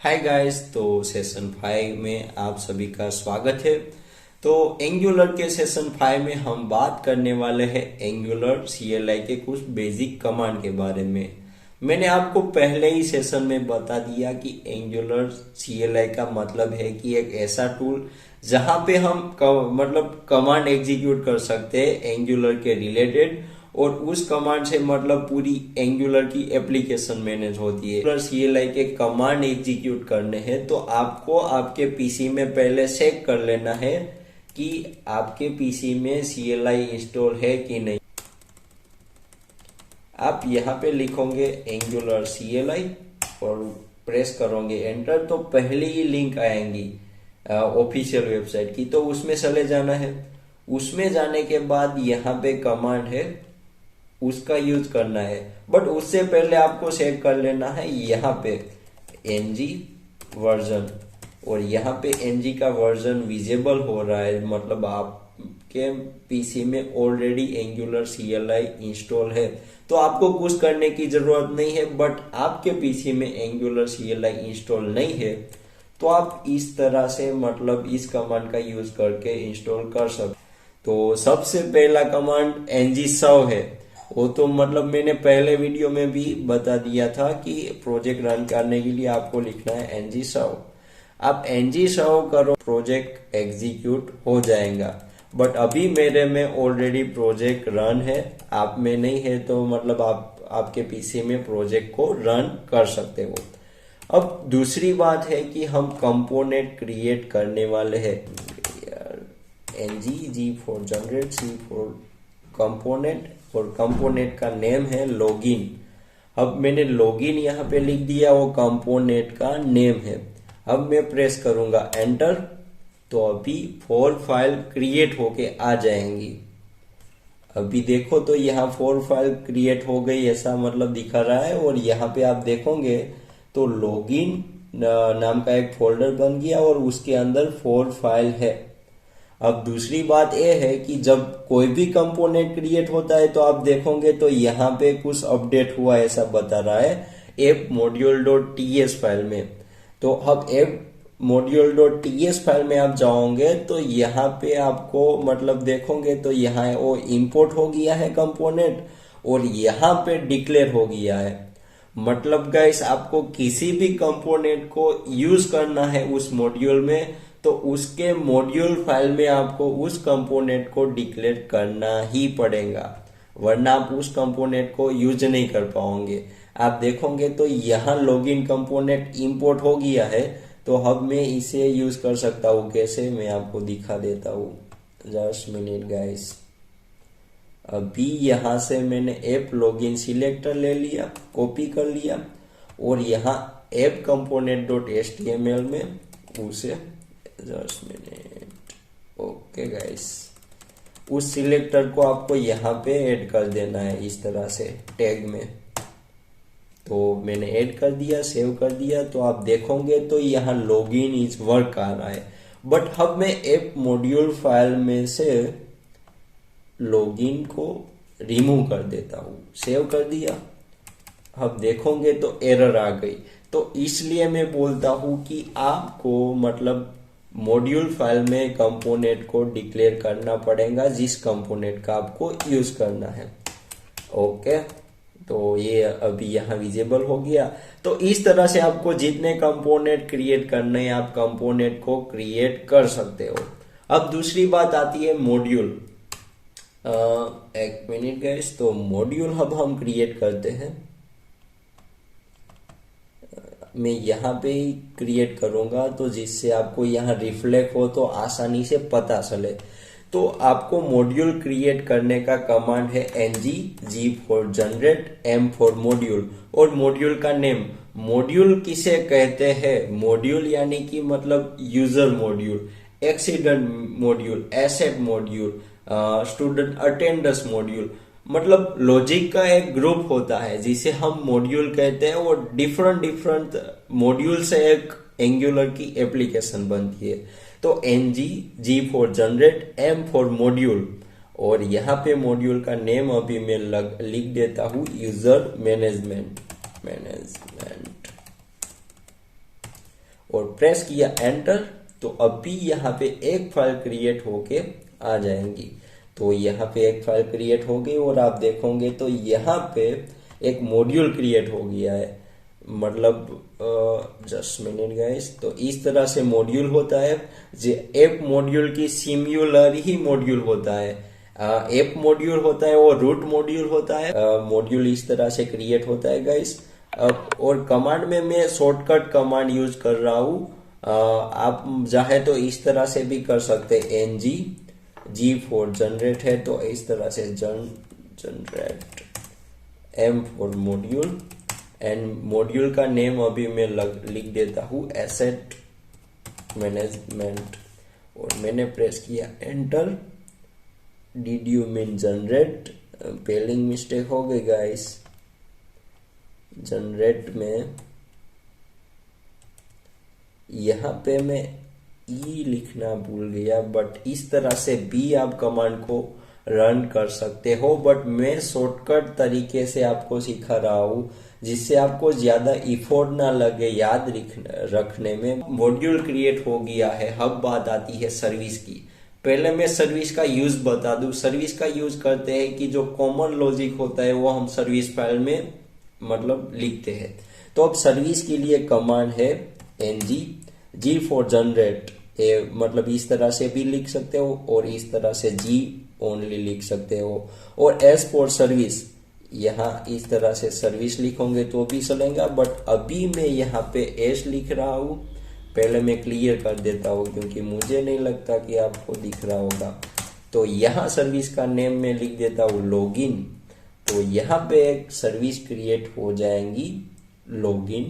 Hi guys, तो session 5 में आप सभी का स्वागत है। तो एंगुलर के सेशन 5 में हम बात करने वाले हैं एंगुलर CLI के कुछ बेसिक कमांड के बारे में। मैंने आपको पहले ही सेशन में बता दिया कि एंगुलर CLI का मतलब है कि एक ऐसा टूल जहां पे हम कमांड एग्जीक्यूट कर सकते हैं एंगुलर के रिलेटेड, और उस कमांड से मतलब पूरी एंगुलर की एप्लीकेशन मैनेज होती है। एंगुलर CLI के कमांड एग्जीक्यूट करने हैं तो आपको आपके पीसी में पहले चेक कर लेना है कि आपके पीसी में CLI इंस्टॉल है कि नहीं। आप यहाँ पे लिखोगे एंगुलर CLI और प्रेस करोगे एंटर, तो पहले ही लिंक आएंगी ऑफिशियल वेबसाइट की, तो उसमें चले जाना है। उसमें जाने के बाद यहाँ पे कमांड है उसका यूज करना है, बट उससे पहले आपको सेट कर लेना है यहाँ पे NG वर्जन, और यहाँ पे NG का वर्जन विजिबल हो रहा है, मतलब आपके पीसी में ऑलरेडी एंगुलर CLI इंस्टॉल है, तो आपको कुछ करने की जरूरत नहीं है। बट आपके पीसी में एंगुलर CLI इंस्टॉल नहीं है तो आप इस तरह से मतलब इस कमांड का यूज करके इंस्टॉल कर सकते। तो सबसे पहला कमांड ng-serve है, वो तो मतलब मैंने पहले वीडियो में भी बता दिया था कि प्रोजेक्ट रन करने के लिए आपको लिखना है ng-serve। आप ng-serve करो, प्रोजेक्ट एग्जीक्यूट हो जाएगा। बट अभी मेरे में ऑलरेडी प्रोजेक्ट रन है, आप में नहीं है, तो मतलब आप आपके पीसी में प्रोजेक्ट को रन कर सकते हो। अब दूसरी बात है कि हम कंपोनेंट क्रिएट करने वाले हैं। G for generate, C for component, और कंपोनेंट का नेम है लॉगिन। अब मैंने लॉगिन यहाँ पे लिख दिया, वो कंपोनेंट का नेम है। अब मैं प्रेस करूंगा एंटर, तो अभी 4 फाइल क्रिएट होके आ जाएंगी। अभी देखो तो यहाँ 4 फाइल क्रिएट हो गई ऐसा मतलब दिखा रहा है, और यहाँ पे आप देखोगे तो लॉगिन नाम का एक फोल्डर बन गया और उसके अंदर 4 फाइल है। अब दूसरी बात यह है कि जब कोई भी कंपोनेंट क्रिएट होता है तो आप देखोगे तो यहाँ पे कुछ अपडेट हुआ ऐसा बता रहा है app module.ts फाइल में। तो अब app module.ts फाइल में आप जाओगे तो यहाँ पे आपको मतलब देखोगे तो यहाँ वो इंपोर्ट हो गया है कंपोनेंट, और यहाँ पे डिक्लेयर हो गया है। मतलब गाइस, आपको किसी भी कंपोनेंट को यूज करना है उस मॉड्यूल में, तो उसके मॉड्यूल फाइल में आपको उस कंपोनेंट को डिक्लेयर करना ही पड़ेगा, वरना आप उस कंपोनेंट को यूज नहीं कर पाओगे। आप देखोगे तो यहाँ लॉगिन कंपोनेंट इंपोर्ट हो गया है, तो अब मैं इसे यूज कर सकता हूँ। कैसे, मैं आपको दिखा देता हूँ, जस्ट मिनट गाइस। अभी यहाँ से मैंने ऐप लॉगिन सिलेक्टर ले लिया, कॉपी कर लिया, और यहाँ ऐप component.html में उसे जस्ट मिनट, ओके गाइस, उस सिलेक्टर को आपको यहाँ पे ऐड कर देना है इस तरह से टैग में। तो मैंने ऐड कर दिया, सेव कर दिया, तो आप देखोगे तो यहाँ लॉगिन इज वर्क आ रहा है। बट अब मैं ऐप मॉड्यूल फाइल में से लॉगिन को रिमूव कर देता हूँ, सेव कर दिया। अब देखोगे तो एरर आ गई। तो इसलिए मैं बोलता हूँ कि आपको मतलब मॉड्यूल फाइल में कंपोनेंट को डिक्लेयर करना पड़ेगा जिस कंपोनेंट का आपको यूज करना है। ओके, तो ये अभी यहाँ विजिबल हो गया। तो इस तरह से आपको जितने कंपोनेंट क्रिएट करने हैं आप कंपोनेंट को क्रिएट कर सकते हो। अब दूसरी बात आती है मॉड्यूल। एक मिनट गाइस, तो मॉड्यूल अब हम क्रिएट करते हैं। मैं यहाँ पे ही क्रिएट करूंगा, तो जिससे आपको यहाँ रिफ्लेक्ट हो तो आसानी से पता चले। तो आपको मॉड्यूल क्रिएट करने का कमांड है G for generate, M for module, और मॉड्यूल का नेम। मॉड्यूल किसे कहते हैं? मॉड्यूल यानी कि मतलब user module, accident module, asset module, student attendance module, मतलब लॉजिक का एक ग्रुप होता है जिसे हम मॉड्यूल कहते हैं, और डिफरेंट मॉड्यूल से एक एंगुलर की एप्लीकेशन बनती है। तो G for generate, M for module, और यहाँ पे मॉड्यूल का नेम अभी मैं लिख देता हूँ यूजर मैनेजमेंट। और प्रेस किया एंटर, तो अभी यहाँ पे एक फाइल क्रिएट होके आ जाएंगी। तो यहाँ पे एक फाइल क्रिएट हो गई और आप देखोगे तो यहाँ पे एक मॉड्यूल क्रिएट हो गया है। मतलब जस्ट मिनट गाइस, तो इस तरह से मॉड्यूल होता है। ऐप मॉड्यूल की सिमिलर ही मॉड्यूल होता है। ऐप मॉड्यूल होता है और रूट मॉड्यूल होता है। मॉड्यूल इस तरह से क्रिएट होता है गाइस। और कमांड में मैं शॉर्टकट कमांड यूज कर रहा हूँ। आप चाहे तो इस तरह से भी कर सकते हैं। G फॉर जनरेट है तो इस तरह से generate, M for module, and module का नेम अभी मैं लिख देता हूँ एसेट मैनेजमेंट, और मैंने प्रेस किया enter. Did you mean generate? Spelling mistake हो गई गाइस। जनरेट में यहाँ पे मैं ई लिखना भूल गया, बट इस तरह से भी आप कमांड को रन कर सकते हो। बट मैं शॉर्टकट तरीके से आपको सिखा रहा हूँ जिससे आपको ज्यादा इफोर्ट ना लगे याद रखने में। मॉड्यूल क्रिएट हो गया है। अब बात आती है सर्विस की। पहले मैं सर्विस का यूज बता दूं। सर्विस का यूज करते हैं कि जो कॉमन लॉजिक होता है वो हम सर्विस फाइल में मतलब लिखते हैं। तो अब सर्विस के लिए कमांड है G फॉर जनरेट। मतलब इस तरह से भी लिख सकते हो और इस तरह से G ओनली लिख सकते हो। और S फॉर सर्विस, यहाँ इस तरह से सर्विस लिखोगे तो भी चलेगा, बट अभी मैं यहाँ पे S लिख रहा हूँ। पहले मैं क्लियर कर देता हूँ क्योंकि मुझे नहीं लगता कि आपको दिख रहा होगा। तो यहाँ सर्विस का नेम मैं लिख देता हूँ लॉगिन। तो यहाँ पे एक सर्विस क्रिएट हो जाएंगी लॉगिन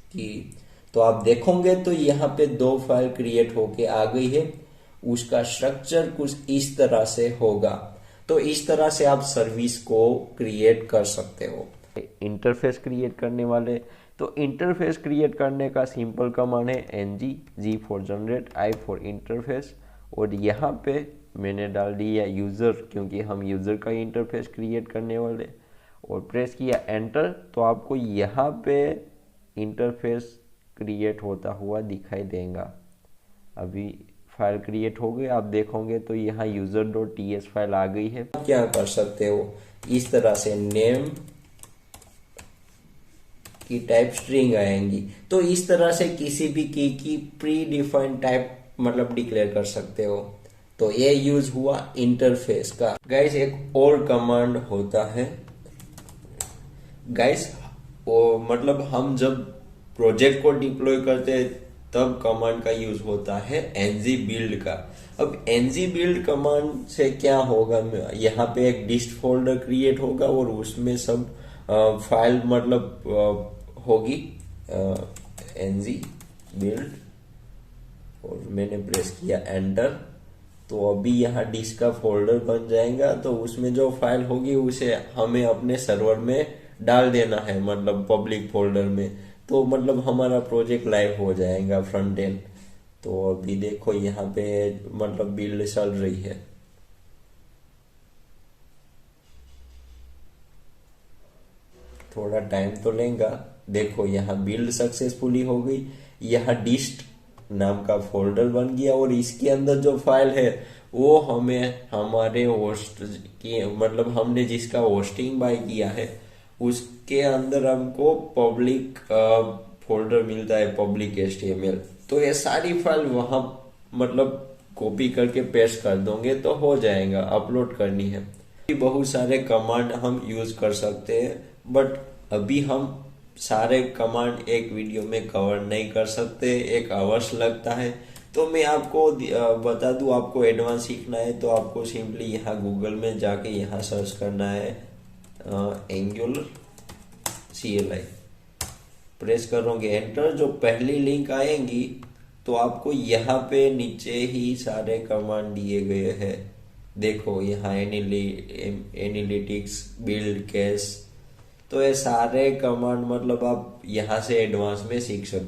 की। तो आप देखोगे तो यहाँ पे 2 फाइल क्रिएट होके आ गई है। उसका स्ट्रक्चर कुछ इस तरह से होगा। तो इस तरह से आप सर्विस को क्रिएट कर सकते हो। इंटरफेस क्रिएट करने वाले, तो इंटरफेस क्रिएट करने का सिंपल कमांड है G for generate, I for interface, और यहाँ पे मैंने डाल दिया यूज़र क्योंकि हम यूज़र का इंटरफेस क्रिएट करने वाले, और प्रेस किया एंटर। तो आपको यहाँ पे इंटरफेस क्रिएट होता हुआ दिखाई देगा। अभी फाइल क्रिएट हो गई, आप देखोगे तो यहाँ user.ts फाइल आ गई है। क्या कर सकते हो, इस तरह से नेम की टाइप स्ट्रिंग आएंगी। तो इस तरह से किसी भी की प्री डिफाइंड टाइप मतलब डिक्लेयर कर सकते हो। तो ये यूज हुआ इंटरफेस का। गाइस एक और कमांड होता है गाइस, वो मतलब हम जब प्रोजेक्ट को डिप्लॉय करते हैं तब कमांड का यूज होता है ng build का। अब ng build कमांड से क्या होगा, यहाँ पे एक डिस्ट फोल्डर क्रिएट होगा और उसमें सब फाइल मतलब होगी ng build, और मैंने प्रेस किया एंटर। तो अभी यहाँ डिस्क का फोल्डर बन जाएगा। तो उसमें जो फाइल होगी उसे हमें अपने सर्वर में डाल देना है, मतलब पब्लिक फोल्डर में। तो मतलब हमारा प्रोजेक्ट लाइव हो जाएगा फ्रंट एंड। तो अभी देखो यहाँ पे मतलब बिल्ड चल रही है। थोड़ा टाइम तो लेगा। देखो यहाँ बिल्ड सक्सेसफुली हो गई। यहाँ डिस्ट नाम का फोल्डर बन गया और इसके अंदर जो फाइल है वो हमें हमारे होस्ट की मतलब हमने जिसका होस्टिंग बाय किया है उसके अंदर हमको पब्लिक फोल्डर मिलता है, पब्लिक HTML। तो ये सारी फाइल वहां मतलब कॉपी करके पेस्ट कर दोगे तो हो जाएगा। अपलोड करनी है। बहुत सारे कमांड हम यूज कर सकते हैं, बट अभी हम सारे कमांड एक वीडियो में कवर नहीं कर सकते, 1 आवर्स लगता है। तो मैं आपको बता दूं, आपको एडवांस सीखना है तो आपको सिंपली यहाँ गूगल में जाके यहाँ सर्च करना है एंगुलर CLI, प्रेस करोगे एंटर। जो पहली लिंक आएंगी तो आपको यहाँ पे नीचे ही सारे कमांड दिए गए हैं। देखो यहाँ एनालिटिक्स, बिल्ड, कैश, तो ये सारे कमांड मतलब आप यहाँ से एडवांस में सीख सकते हो।